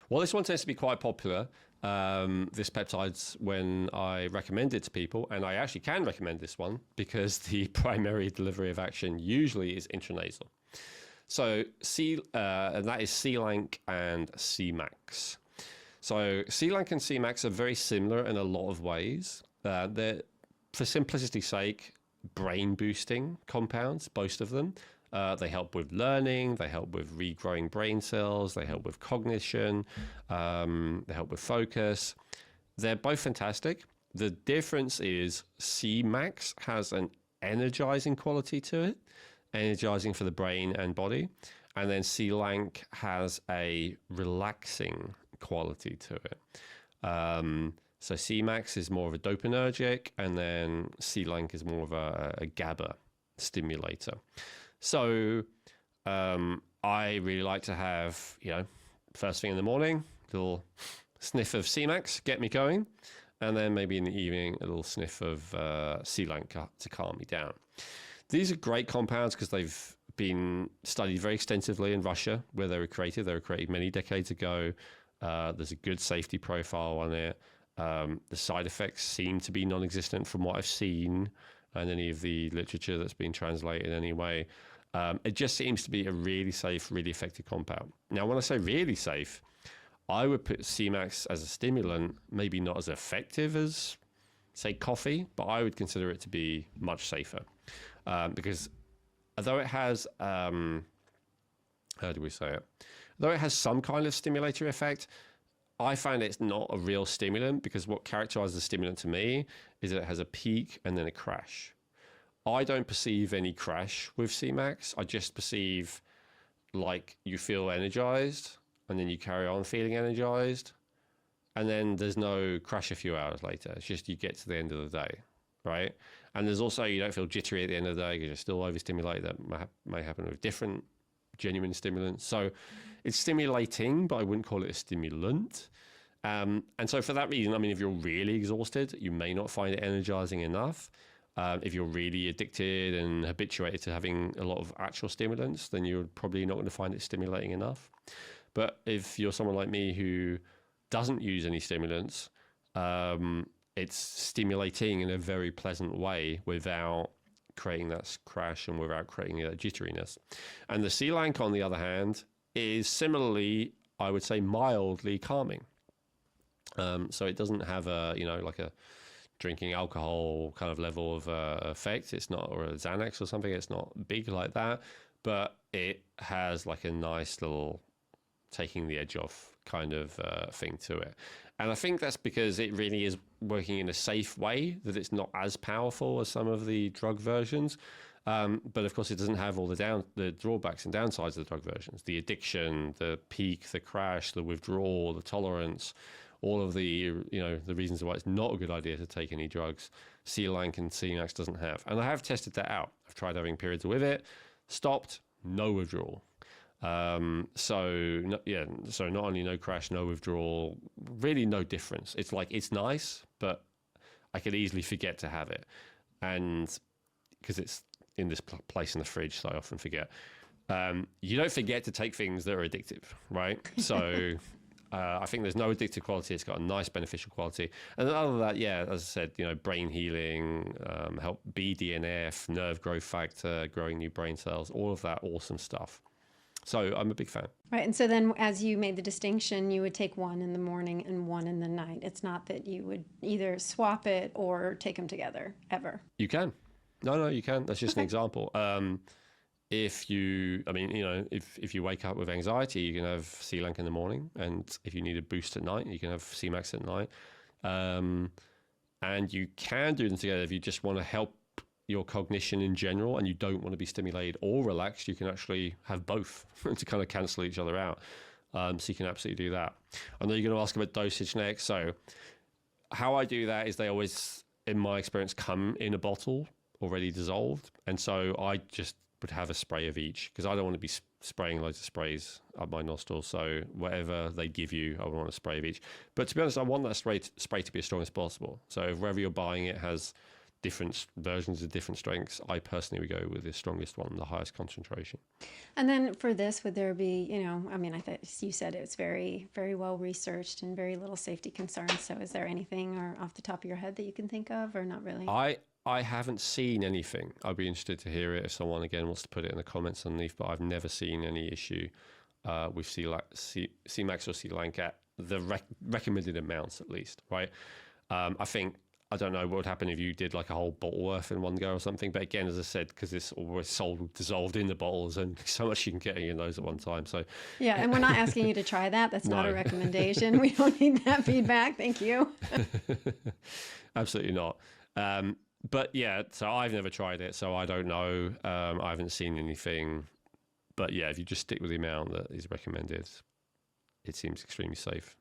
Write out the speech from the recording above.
Well, this one tends to be quite popular. This peptides when I recommend it to people, and I actually can recommend this one because the primary delivery of action usually is intranasal. So and that is C-Lank and C-Max. So C-Lank and C-Max are very similar in a lot of ways. They're, for simplicity's sake, brain boosting compounds, both of them. They help with learning, they help with regrowing brain cells, they help with cognition, they help with focus. They're both fantastic. The difference is C-Max has an energizing quality to it, energizing for the brain and body. And then C-Lank has a relaxing quality to it. So C-Max is more of a dopaminergic, and then C-Lank is more of a GABA stimulator. So I really like to have, first thing in the morning, a little sniff of C-Max, get me going, and then maybe in the evening, a little sniff of C-Lank to calm me down. These are great compounds because they've been studied very extensively in Russia, where they were created. They were created many decades ago. There's a good safety profile on it. The side effects seem to be non-existent from what I've seen and any of the literature that's been translated anyway. It just seems to be a really safe, really effective compound. Now, when I say really safe, I would put C-Max as a stimulant, maybe not as effective as, say, coffee, but I would consider it to be much safer. Because although it has, how do we say it? Though it has some kind of stimulatory effect, I find it's not a real stimulant, because what characterizes a stimulant to me is that it has a peak and then a crash. I don't perceive any crash with C-Max. I just perceive like you feel energized and then you carry on feeling energized, and then there's no crash a few hours later. It's just you get to the end of the day, right? And there's also, you don't feel jittery at the end of the day because you're still overstimulated. That may happen with different genuine stimulants. So it's stimulating, but I wouldn't call it a stimulant. And so for that reason, I mean, if you're really exhausted, you may not find it energizing enough. If you're really addicted and habituated to having a lot of actual stimulants, then you're probably not going to find it stimulating enough. But if you're someone like me who doesn't use any stimulants, it's stimulating in a very pleasant way without creating that crash and without creating that jitteriness. And the C-Lank, on the other hand, is similarly, I would say, mildly calming. So it doesn't have a, like a drinking alcohol kind of level of effect. It's not, or a Xanax or something. It's not big like that, but it has like a nice little taking the edge off kind of thing to it. And I think that's because it really is working in a safe way, that it's not as powerful as some of the drug versions. But of course, it doesn't have all the drawbacks and downsides of the drug versions: the addiction, the peak, the crash, the withdrawal, the tolerance, all of the the reasons why it's not a good idea to take any drugs. C-Lank and C-Max doesn't have, and I have tested that out. I've tried having periods with it, stopped, no withdrawal. So not only no crash, no withdrawal, really no difference. It's like, it's nice, but I could easily forget to have it, and because it's in this place in the fridge, so I often forget. You don't forget to take things that are addictive, right? So I think there's no addictive quality. It's got a nice beneficial quality. And other than that, yeah, as I said, brain healing, help BDNF, nerve growth factor, growing new brain cells, all of that awesome stuff. So I'm a big fan. Right. And so then, as you made the distinction, you would take one in the morning and one in the night. It's not that you would either swap it or take them together ever. You can. No, you can. That's just an example. If you wake up with anxiety, you can have C-Lank in the morning. And if you need a boost at night, you can have C-Max at night. And you can do them together if you just want to help your cognition in general and you don't want to be stimulated or relaxed. You can actually have both to kind of cancel each other out. So you can absolutely do that. I know you're going to ask about dosage next. So how I do that is they always, in my experience, come in a bottle already dissolved. And so I just would have a spray of each, because I don't want to be spraying loads of sprays up my nostrils. So whatever they give you, I would want a spray of each. But to be honest, I want that spray to be as strong as possible. So if wherever you're buying it has different versions of different strengths. I personally would go with the strongest one, the highest concentration. And then for this, would there be, I mean, I thought you said it's very, very well researched and very little safety concerns. So is there anything or off the top of your head that you can think of, or not really? I haven't seen anything. I'd be interested to hear it if someone again wants to put it in the comments underneath, but I've never seen any issue with Cmax or C-Lank at the recommended amounts, at least, right? I don't know what would happen if you did like a whole bottle worth in one go or something. But again, as I said, because it's always dissolved in the bottles and so much you can get in those at one time. So yeah, and we're not asking you to try that. That's not a recommendation. We don't need that feedback. Thank you. Absolutely not. But yeah, so I've never tried it, so I don't know. I haven't seen anything. But yeah, if you just stick with the amount that is recommended, it seems extremely safe.